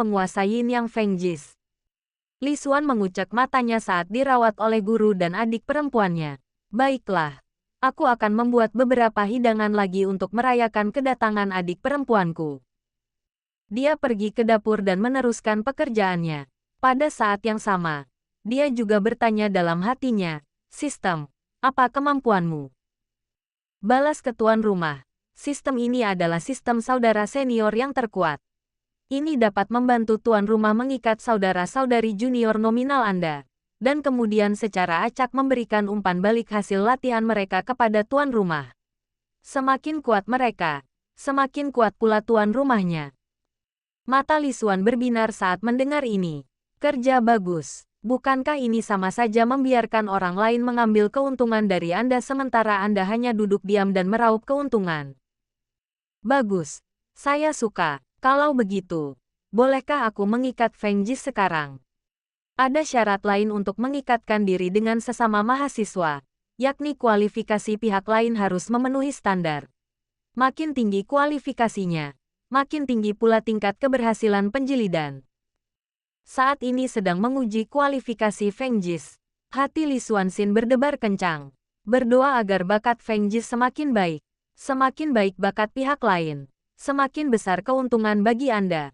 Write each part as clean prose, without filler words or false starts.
penguasa Yin Yang Feng Jis. Li Xuan mengucek matanya saat dirawat oleh guru dan adik perempuannya. Baiklah, aku akan membuat beberapa hidangan lagi untuk merayakan kedatangan adik perempuanku. Dia pergi ke dapur dan meneruskan pekerjaannya. Pada saat yang sama, dia juga bertanya dalam hatinya, "Sistem, apa kemampuanmu?" Balas ke tuan rumah. Sistem ini adalah sistem saudara senior yang terkuat. Ini dapat membantu tuan rumah mengikat saudara-saudari junior nominal Anda, dan kemudian secara acak memberikan umpan balik hasil latihan mereka kepada tuan rumah. Semakin kuat mereka, semakin kuat pula tuan rumahnya. Mata Li Xuan berbinar saat mendengar ini. Kerja bagus. Bukankah ini sama saja membiarkan orang lain mengambil keuntungan dari Anda sementara Anda hanya duduk diam dan meraup keuntungan? Bagus. Saya suka. Kalau begitu, bolehkah aku mengikat Feng Jis sekarang? Ada syarat lain untuk mengikatkan diri dengan sesama mahasiswa, yakni kualifikasi pihak lain harus memenuhi standar. Makin tinggi kualifikasinya, makin tinggi pula tingkat keberhasilan penjilidan. Saat ini sedang menguji kualifikasi Feng Jis. Hati Li Xuanxin berdebar kencang. Berdoa agar bakat Feng Jis semakin baik. Semakin baik bakat pihak lain, semakin besar keuntungan bagi Anda.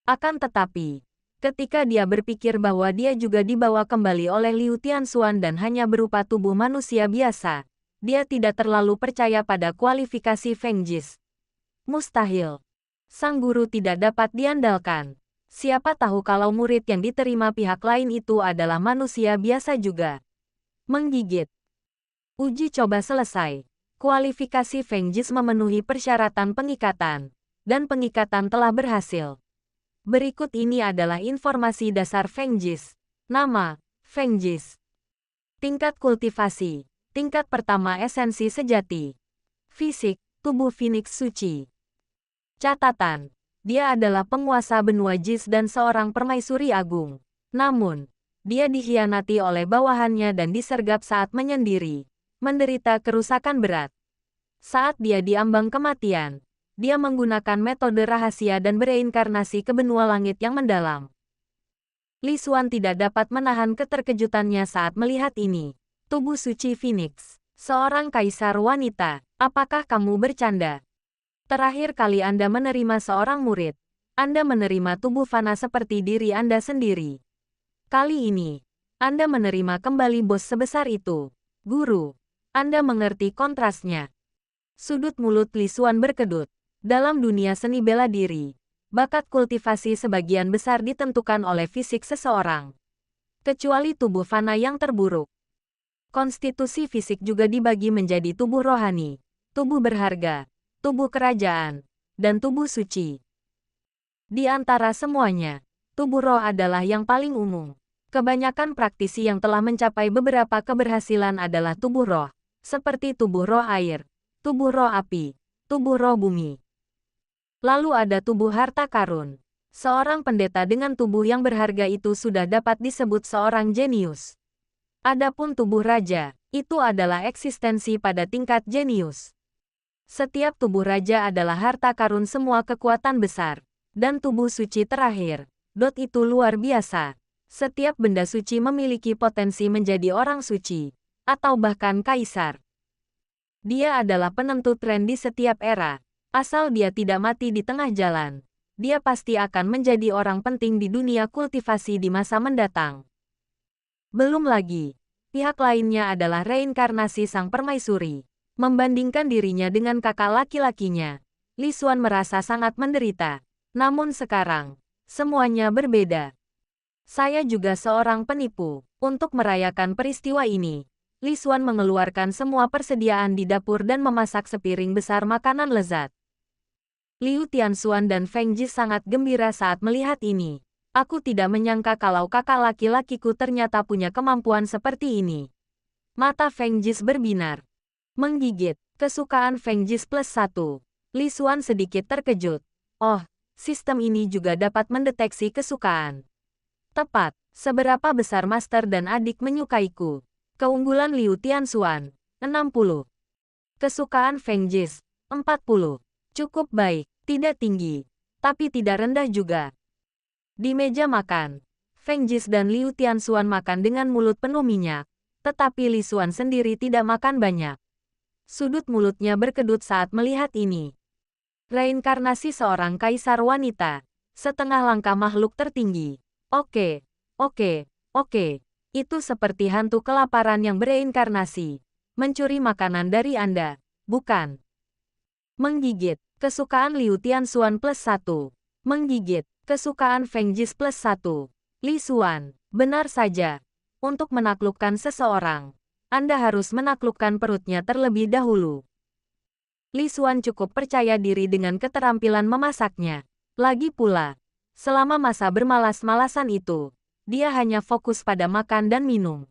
Akan tetapi, ketika dia berpikir bahwa dia juga dibawa kembali oleh Liu Tianxuan dan hanya berupa tubuh manusia biasa, dia tidak terlalu percaya pada kualifikasi Feng Jis. Mustahil. Sang guru tidak dapat diandalkan. Siapa tahu kalau murid yang diterima pihak lain itu adalah manusia biasa juga. Menggigit. Uji coba selesai. Kualifikasi Feng Jis memenuhi persyaratan pengikatan, dan pengikatan telah berhasil. Berikut ini adalah informasi dasar Feng Jis. Nama, Feng Jis. Tingkat kultivasi. Tingkat pertama esensi sejati. Fisik, tubuh Phoenix suci. Catatan. Dia adalah penguasa benua Jis dan seorang permaisuri agung. Namun, dia dikhianati oleh bawahannya dan disergap saat menyendiri, menderita kerusakan berat. Saat dia diambang kematian, dia menggunakan metode rahasia dan bereinkarnasi ke benua langit yang mendalam. Li Xuan tidak dapat menahan keterkejutannya saat melihat ini. Tubuh suci Phoenix, seorang kaisar wanita, apakah kamu bercanda? Terakhir kali Anda menerima seorang murid, Anda menerima tubuh fana seperti diri Anda sendiri. Kali ini, Anda menerima kembali bos sebesar itu. Guru, Anda mengerti kontrasnya. Sudut mulut Li Xuan berkedut. Dalam dunia seni bela diri, bakat kultivasi sebagian besar ditentukan oleh fisik seseorang. Kecuali tubuh fana yang terburuk. Konstitusi fisik juga dibagi menjadi tubuh rohani, tubuh berharga, tubuh kerajaan, dan tubuh suci. Di antara semuanya, tubuh roh adalah yang paling umum. Kebanyakan praktisi yang telah mencapai beberapa keberhasilan adalah tubuh roh, seperti tubuh roh air, tubuh roh api, tubuh roh bumi. Lalu ada tubuh harta karun. Seorang pendeta dengan tubuh yang berharga itu sudah dapat disebut seorang jenius. Adapun tubuh raja, itu adalah eksistensi pada tingkat jenius. Setiap tubuh raja adalah harta karun semua kekuatan besar. Dan tubuh suci terakhir, dot itu luar biasa. Setiap benda suci memiliki potensi menjadi orang suci, atau bahkan kaisar. Dia adalah penentu tren di setiap era. Asal dia tidak mati di tengah jalan, dia pasti akan menjadi orang penting di dunia kultivasi di masa mendatang. Belum lagi, pihak lainnya adalah reinkarnasi sang permaisuri. Membandingkan dirinya dengan kakak laki-lakinya, Li Xuan merasa sangat menderita. Namun sekarang, semuanya berbeda. Saya juga seorang penipu. Untuk merayakan peristiwa ini, Li Xuan mengeluarkan semua persediaan di dapur dan memasak sepiring besar makanan lezat. Liu Tianxuan dan Feng Jis sangat gembira saat melihat ini. Aku tidak menyangka kalau kakak laki-lakiku ternyata punya kemampuan seperti ini. Mata Feng Jis berbinar. Menggigit. Kesukaan Feng Jis +1. Li Xuan sedikit terkejut. Oh, sistem ini juga dapat mendeteksi kesukaan. Tepat. Seberapa besar master dan adik menyukaiku? Keunggulan Liu Tianxuan. 60. Kesukaan Feng Jis. 40. Cukup baik. Tidak tinggi. Tapi tidak rendah juga. Di meja makan, Feng Jis dan Liu Tianxuan makan dengan mulut penuh minyak, tetapi Li Xuan sendiri tidak makan banyak. Sudut mulutnya berkedut saat melihat ini. Reinkarnasi seorang kaisar wanita, setengah langkah makhluk tertinggi. Oke, oke. Itu seperti hantu kelaparan yang bereinkarnasi. Mencuri makanan dari Anda, bukan? Menggigit, kesukaan Liu Tianxuan +1. Menggigit, kesukaan Feng Jis +1. Li Xuan, benar saja. Untuk menaklukkan seseorang, Anda harus menaklukkan perutnya terlebih dahulu. Li Xuan cukup percaya diri dengan keterampilan memasaknya. Lagi pula, selama masa bermalas-malasan itu, dia hanya fokus pada makan dan minum.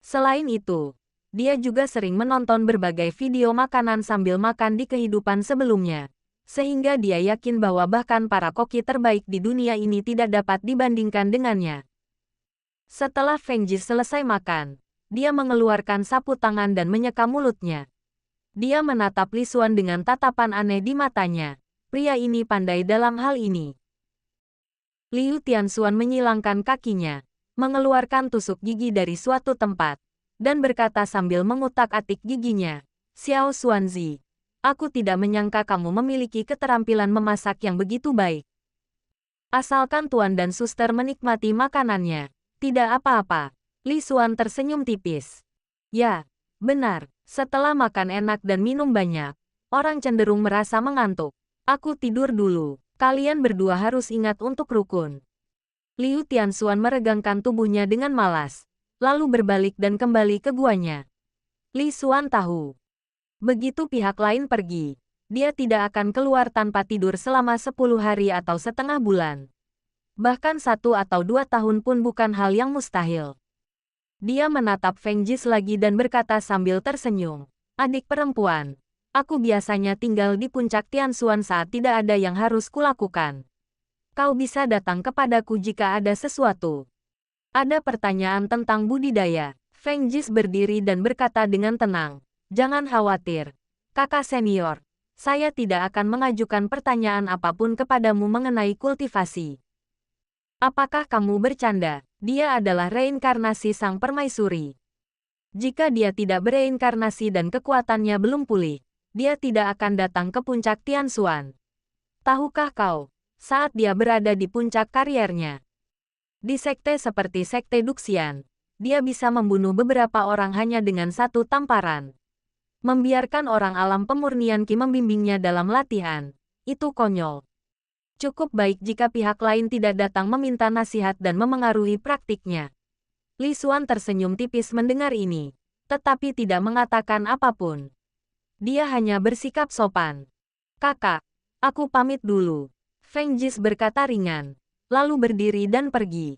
Selain itu, dia juga sering menonton berbagai video makanan sambil makan di kehidupan sebelumnya, sehingga dia yakin bahwa bahkan para koki terbaik di dunia ini tidak dapat dibandingkan dengannya. Setelah Feng Jis selesai makan, dia mengeluarkan sapu tangan dan menyeka mulutnya. Dia menatap Li Xuan dengan tatapan aneh di matanya. Pria ini pandai dalam hal ini. Liu Tianxuan menyilangkan kakinya, mengeluarkan tusuk gigi dari suatu tempat, dan berkata sambil mengutak-atik giginya, "Xiao Xuanzi, aku tidak menyangka kamu memiliki keterampilan memasak yang begitu baik. Asalkan tuan dan suster menikmati makanannya, tidak apa-apa." Li Xuan tersenyum tipis. Ya, benar, setelah makan enak dan minum banyak, orang cenderung merasa mengantuk. Aku tidur dulu. Kalian berdua harus ingat untuk rukun. Liu Tianxuan meregangkan tubuhnya dengan malas, lalu berbalik dan kembali ke guanya. Li Xuan tahu. Begitu pihak lain pergi, dia tidak akan keluar tanpa tidur selama 10 hari atau setengah bulan. Bahkan 1 atau 2 tahun pun bukan hal yang mustahil. Dia menatap Feng Jis lagi dan berkata sambil tersenyum, "Adik perempuan, aku biasanya tinggal di puncak Tianxuan saat tidak ada yang harus kulakukan. Kau bisa datang kepadaku jika ada sesuatu." Ada pertanyaan tentang budidaya. Feng Jis berdiri dan berkata dengan tenang, "Jangan khawatir, kakak senior. Saya tidak akan mengajukan pertanyaan apapun kepadamu mengenai kultivasi." "Apakah kamu bercanda? Dia adalah reinkarnasi sang permaisuri. Jika dia tidak bereinkarnasi dan kekuatannya belum pulih, dia tidak akan datang ke puncak Tianxuan. Tahukah kau, saat dia berada di puncak kariernya, di sekte seperti sekte Duxian, dia bisa membunuh beberapa orang hanya dengan satu tamparan. Membiarkan orang alam pemurnian Qi membimbingnya dalam latihan, itu konyol. Cukup baik jika pihak lain tidak datang meminta nasihat dan memengaruhi praktiknya." Li Xuan tersenyum tipis mendengar ini, tetapi tidak mengatakan apapun. Dia hanya bersikap sopan. "Kakak, aku pamit dulu." Feng Jis berkata ringan, lalu berdiri dan pergi.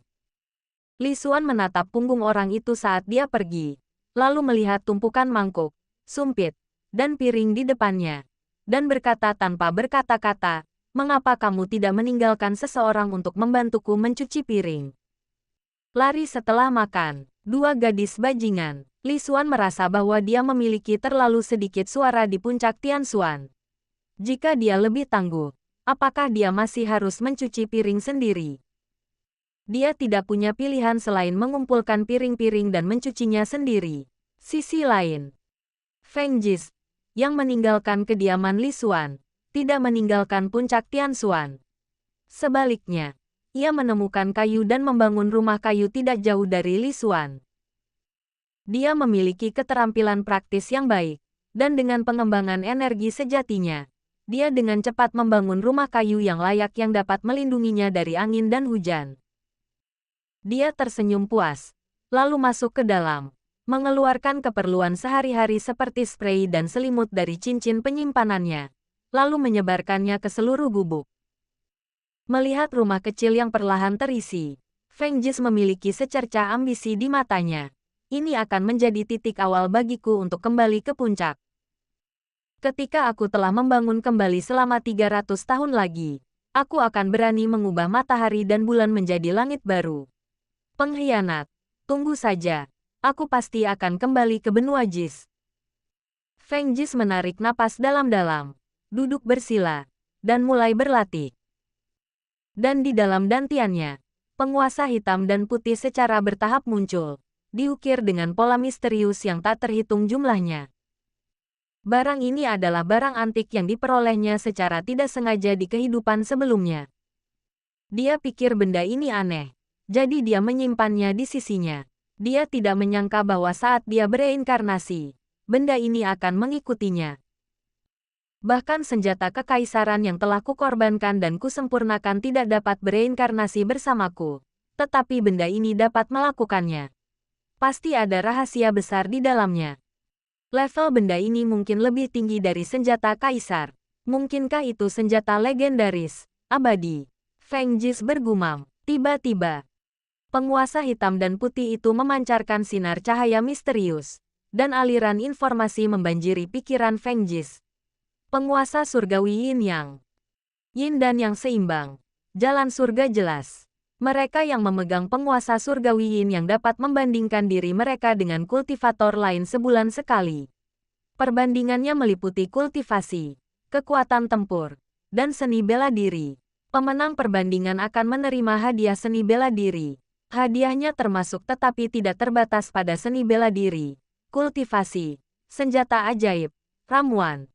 Li Xuan menatap punggung orang itu saat dia pergi, lalu melihat tumpukan mangkuk, sumpit, dan piring di depannya, dan berkata tanpa berkata-kata, "Mengapa kamu tidak meninggalkan seseorang untuk membantuku mencuci piring?" Lari setelah makan, 2 gadis bajingan. Li Xuan merasa bahwa dia memiliki terlalu sedikit suara di puncak Tianxuan. Jika dia lebih tangguh, apakah dia masih harus mencuci piring sendiri? Dia tidak punya pilihan selain mengumpulkan piring-piring dan mencucinya sendiri. Sisi lain, Feng Jis, yang meninggalkan kediaman Li Xuan, tidak meninggalkan puncak Tianxuan. Sebaliknya, ia menemukan kayu dan membangun rumah kayu tidak jauh dari Li Xuan. Dia memiliki keterampilan praktis yang baik, dan dengan pengembangan energi sejatinya, dia dengan cepat membangun rumah kayu yang layak yang dapat melindunginya dari angin dan hujan. Dia tersenyum puas, lalu masuk ke dalam, mengeluarkan keperluan sehari-hari seperti spray dan selimut dari cincin penyimpanannya, lalu menyebarkannya ke seluruh gubuk. Melihat rumah kecil yang perlahan terisi, Feng Jis memiliki secercah ambisi di matanya. Ini akan menjadi titik awal bagiku untuk kembali ke puncak. Ketika aku telah membangun kembali selama 300 tahun lagi, aku akan berani mengubah matahari dan bulan menjadi langit baru. Pengkhianat, tunggu saja. Aku pasti akan kembali ke benua Jis. Feng Jis menarik napas dalam-dalam, duduk bersila, dan mulai berlatih. Dan di dalam dantiannya, penguasa hitam dan putih secara bertahap muncul, diukir dengan pola misterius yang tak terhitung jumlahnya. Barang ini adalah barang antik yang diperolehnya secara tidak sengaja di kehidupan sebelumnya. Dia pikir benda ini aneh, jadi dia menyimpannya di sisinya. Dia tidak menyangka bahwa saat dia bereinkarnasi, benda ini akan mengikutinya. Bahkan senjata kekaisaran yang telah kukorbankan dan kusempurnakan tidak dapat bereinkarnasi bersamaku. Tetapi benda ini dapat melakukannya. Pasti ada rahasia besar di dalamnya. Level benda ini mungkin lebih tinggi dari senjata kaisar. Mungkinkah itu senjata legendaris, abadi? Feng Jis bergumam. Tiba-tiba, penguasa hitam dan putih itu memancarkan sinar cahaya misterius. Dan aliran informasi membanjiri pikiran Feng Jis. Penguasa surgawi Yin Yang. Yin dan yang seimbang. Jalan surga jelas. Mereka yang memegang penguasa surgawi Yin yang dapat membandingkan diri mereka dengan kultivator lain sebulan sekali. Perbandingannya meliputi kultivasi, kekuatan tempur, dan seni bela diri. Pemenang perbandingan akan menerima hadiah seni bela diri. Hadiahnya termasuk tetapi tidak terbatas pada seni bela diri, kultivasi, senjata ajaib, ramuan,